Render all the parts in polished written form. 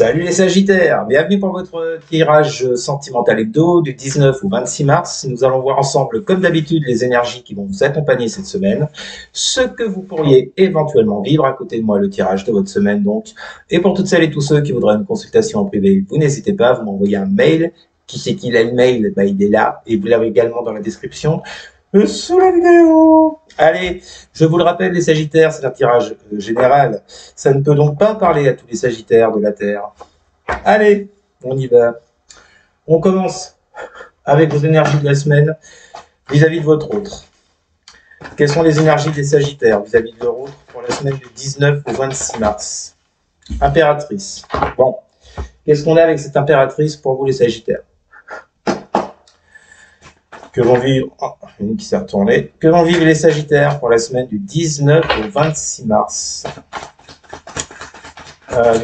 Salut les Sagittaires, bienvenue pour votre tirage sentimental hebdo du 19 au 26 mars. Nous allons voir ensemble, comme d'habitude, les énergies qui vont vous accompagner cette semaine, ce que vous pourriez éventuellement vivre. À côté de moi, le tirage de votre semaine donc. Et pour toutes celles et tous ceux qui voudraient une consultation en privé, vous n'hésitez pas, vous m'envoyez un mail. Qui c'est qui a le mail? Il est là, et vous l'avez également dans la description sous la vidéo. Allez, je vous le rappelle, les Sagittaires, c'est un tirage général. Ça ne peut donc pas parler à tous les Sagittaires de la Terre. Allez, on y va. On commence avec vos énergies de la semaine vis-à-vis de votre autre. Quelles sont les énergies des Sagittaires vis-à-vis de leur autre pour la semaine du 19 au 26 mars? Impératrice. Bon, qu'est-ce qu'on a avec cette impératrice pour vous les Sagittaires? Que vont vivre, une qui s'est retournée. Que vont vivre les Sagittaires pour la semaine du 19 au 26 mars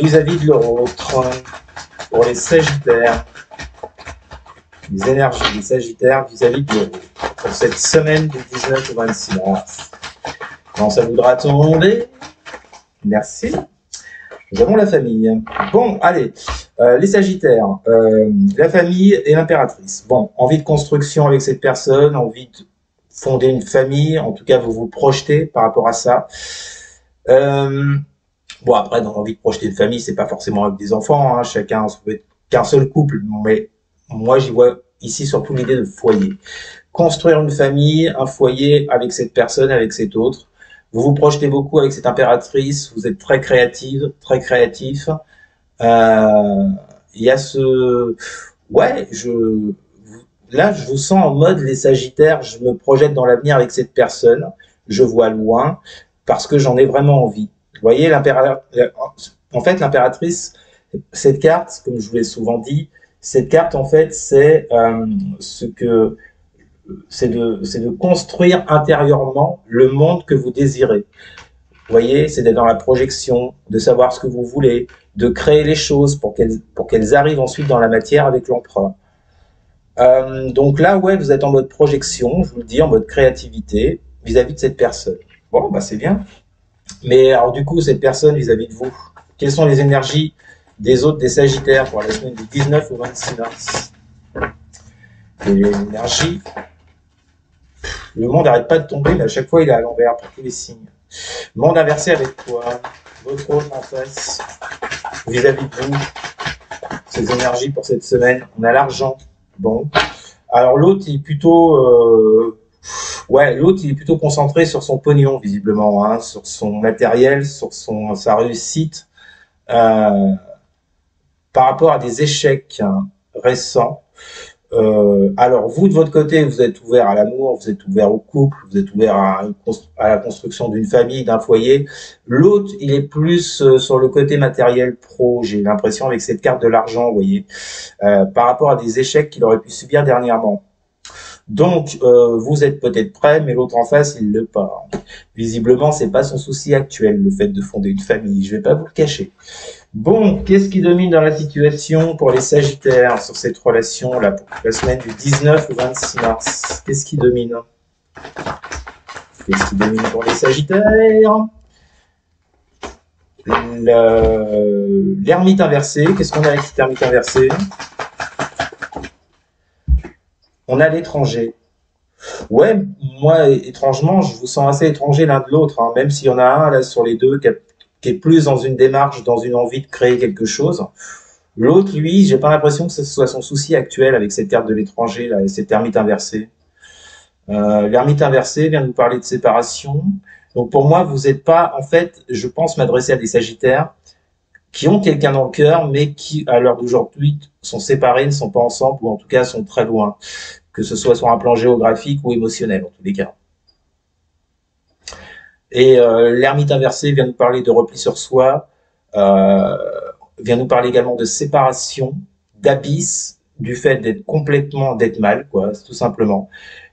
vis-à-vis de leur autre, pour les Sagittaires, les énergies des Sagittaires vis-à-vis de leur autre, pour cette semaine du 19 au 26 mars. Comment ça voudra tomber? Merci. Nous avons la famille. Bon, allez, les Sagittaires, la famille et l'impératrice. Bon, envie de construction avec cette personne, envie de fonder une famille, en tout cas vous vous projetez par rapport à ça. Bon, après, dans l'envie de projeter une famille, c'est pas forcément avec des enfants, hein, chacun, ça peut être qu'un seul couple, mais moi j'y vois ici surtout l'idée de foyer. Construire une famille, un foyer avec cette personne, avec cet autre. Vous vous projetez beaucoup avec cette impératrice, vous êtes très créative, très créatif. Il y a ce... Ouais, là, je vous sens en mode, les Sagittaires, je me projette dans l'avenir avec cette personne, je vois loin, parce que j'en ai vraiment envie. Vous voyez, en fait, l'impératrice, cette carte, comme je vous l'ai souvent dit, cette carte, en fait, c'est c'est de construire intérieurement le monde que vous désirez. Vous voyez, c'est d'être dans la projection, de savoir ce que vous voulez, de créer les choses pour qu'elles arrivent ensuite dans la matière avec l'empereur. Donc là, ouais, vous êtes en mode projection, je vous le dis, en mode créativité vis-à-vis de cette personne. Bon, bah c'est bien. Mais alors du coup, cette personne vis-à-vis de vous, quelles sont les énergies des autres, des Sagittaires pour la semaine du 19 au 26 mars? Et l'énergie, le monde n'arrête pas de tomber, mais à chaque fois il est à l'envers pour tous les signes. Monde inversé avec quoi? Votre autre en face, vis-à-vis de vous, ces énergies pour cette semaine. On a l'argent. Bon. Alors l'autre, il est plutôt... ouais, l'autre, il est plutôt concentré sur son pognon, visiblement, hein, sur son matériel, sur sa réussite, par rapport à des échecs récents. Alors vous de votre côté, vous êtes ouvert à l'amour, vous êtes ouvert au couple, vous êtes ouvert à la construction d'une famille, d'un foyer. L'autre, il est plus sur le côté matériel pro, j'ai l'impression, avec cette carte de l'argent, vous voyez, par rapport à des échecs qu'il aurait pu subir dernièrement. Donc vous êtes peut-être prêt, mais l'autre en face, il l'est pas. Visiblement, c'est pas son souci actuel, le fait de fonder une famille, je vais pas vous le cacher. Bon, qu'est-ce qui domine dans la situation pour les Sagittaires sur cette relation-là, pour la semaine du 19 au 26 mars? Qu'est-ce qui domine? Qu'est-ce qui domine pour les Sagittaires? L'ermite inversé. Qu'est-ce qu'on a avec cette ermite inversée? On a l'étranger. Ouais, moi, étrangement, je vous sens assez étranger l'un de l'autre, hein, même s'il y en a un là sur les deux qui est plus dans une démarche, dans une envie de créer quelque chose. L'autre, lui, j'ai pas l'impression que ce soit son souci actuel avec cette carte de l'étranger, là, et cette ermite inversée. L'ermite inversé vient nous parler de séparation. Donc pour moi, vous n'êtes pas, en fait, je pense m'adresser à des Sagittaires qui ont quelqu'un dans le cœur, mais qui, à l'heure d'aujourd'hui, sont séparés, ne sont pas ensemble, ou en tout cas sont très loin, que ce soit sur un plan géographique ou émotionnel, en tous les cas. Et l'ermite inversé vient nous parler de repli sur soi, vient nous parler également de séparation, d'abysse, du fait d'être mal, quoi, tout simplement.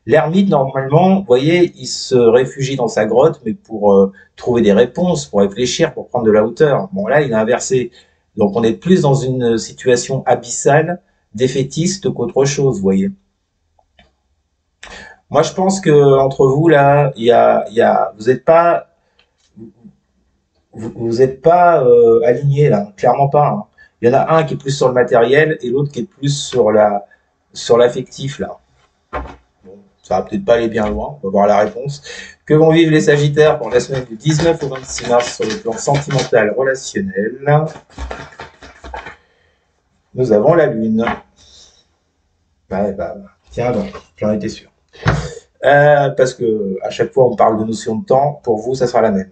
L'ermite, normalement, vous voyez, il se réfugie dans sa grotte, mais pour trouver des réponses, pour réfléchir, pour prendre de la hauteur. Bon, là, il est inversé. Donc, on est plus dans une situation abyssale, défaitiste qu'autre chose, vous voyez. Moi, je pense que entre vous là, vous n'êtes pas, vous êtes pas alignés là, clairement pas. Hein. Il y en a un qui est plus sur le matériel et l'autre qui est plus sur l'affectif, là. Bon, ça va peut-être pas aller bien loin, on va voir la réponse. Que vont vivre les Sagittaires pour la semaine du 19 au 26 mars sur le plan sentimental relationnel? Nous avons la Lune. Ouais, bah, tiens donc, j'en étais sûr. Parce que à chaque fois on parle de notion de temps, pour vous ça sera la même.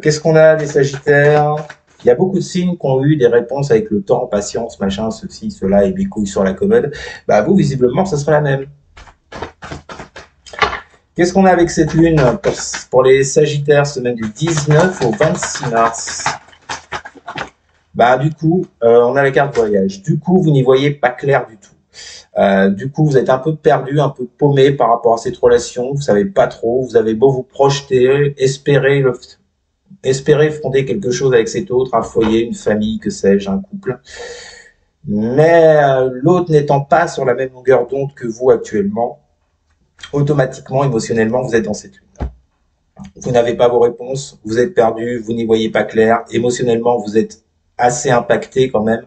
Qu'est-ce qu'on a des Sagittaires? Il y a beaucoup de signes qui ont eu des réponses avec le temps, patience, machin, ceci, cela, et mes couilles sur la commode. Bah vous, visiblement, ça sera la même. Qu'est-ce qu'on a avec cette lune pour les Sagittaires, semaine du 19 au 26 mars? Bah du coup, on a la carte voyage. Du coup, vous n'y voyez pas clair du tout. Du coup, vous êtes un peu perdu, un peu paumé par rapport à cette relation. Vous savez pas trop. Vous avez beau vous projeter, espérer fonder quelque chose avec cet autre, un foyer, une famille, que sais-je, un couple. Mais l'autre n'étant pas sur la même longueur d'onde que vous actuellement, automatiquement, émotionnellement, vous êtes dans cette lune. Vous n'avez pas vos réponses, vous êtes perdu, vous n'y voyez pas clair. Émotionnellement, vous êtes assez impacté quand même.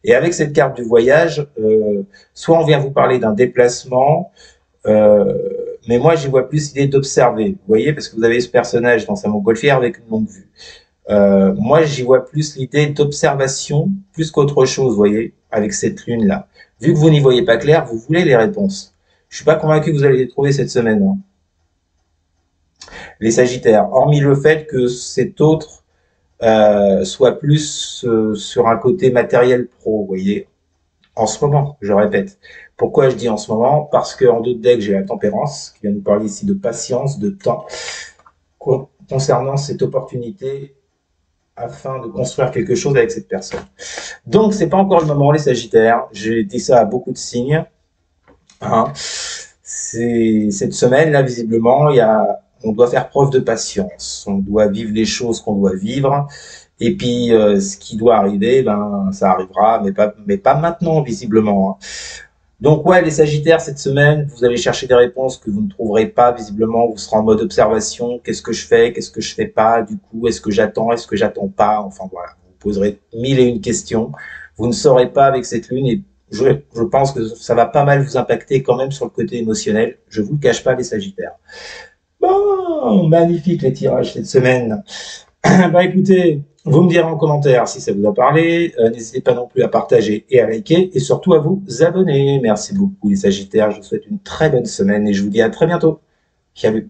Et avec cette carte du voyage, soit on vient vous parler d'un déplacement, mais moi j'y vois plus l'idée d'observer. Vous voyez, parce que vous avez ce personnage dans sa montgolfière avec une longue vue. Moi j'y vois plus l'idée d'observation, plus qu'autre chose, vous voyez, avec cette lune-là. Vu que vous n'y voyez pas clair, vous voulez les réponses. Je suis pas convaincu que vous allez les trouver cette semaine. Hein. Les Sagittaires, hormis le fait que cet autre soit plus sur un côté matériel pro, vous voyez, en ce moment, je répète. Pourquoi je dis en ce moment? Parce qu'en d'autres decks, j'ai la tempérance, qui vient nous parler ici de patience, de temps, concernant cette opportunité afin de construire quelque chose avec cette personne. Donc, c'est pas encore le moment, les Sagittaires. J'ai dit ça à beaucoup de signes. Hein. Cette semaine, là, visiblement, on doit faire preuve de patience. On doit vivre les choses qu'on doit vivre. Et puis, ce qui doit arriver, ben, ça arrivera, mais pas maintenant, visiblement. Hein. Donc, ouais, les Sagittaires, cette semaine, vous allez chercher des réponses que vous ne trouverez pas, visiblement. Vous serez en mode observation. Qu'est-ce que je fais? Qu'est-ce que je fais pas? Du coup, est-ce que j'attends? Est-ce que j'attends pas? Enfin, voilà. Vous poserez 1001 questions. Vous ne saurez pas avec cette lune et je pense que ça va pas mal vous impacter quand même sur le côté émotionnel. Je vous le cache pas, les Sagittaires. Bon, magnifique les tirages cette semaine. Bah écoutez, vous me direz en commentaire si ça vous a parlé. N'hésitez pas non plus à partager et à liker et surtout à vous abonner. Merci beaucoup les Sagittaires. Je vous souhaite une très bonne semaine et je vous dis à très bientôt. Salut.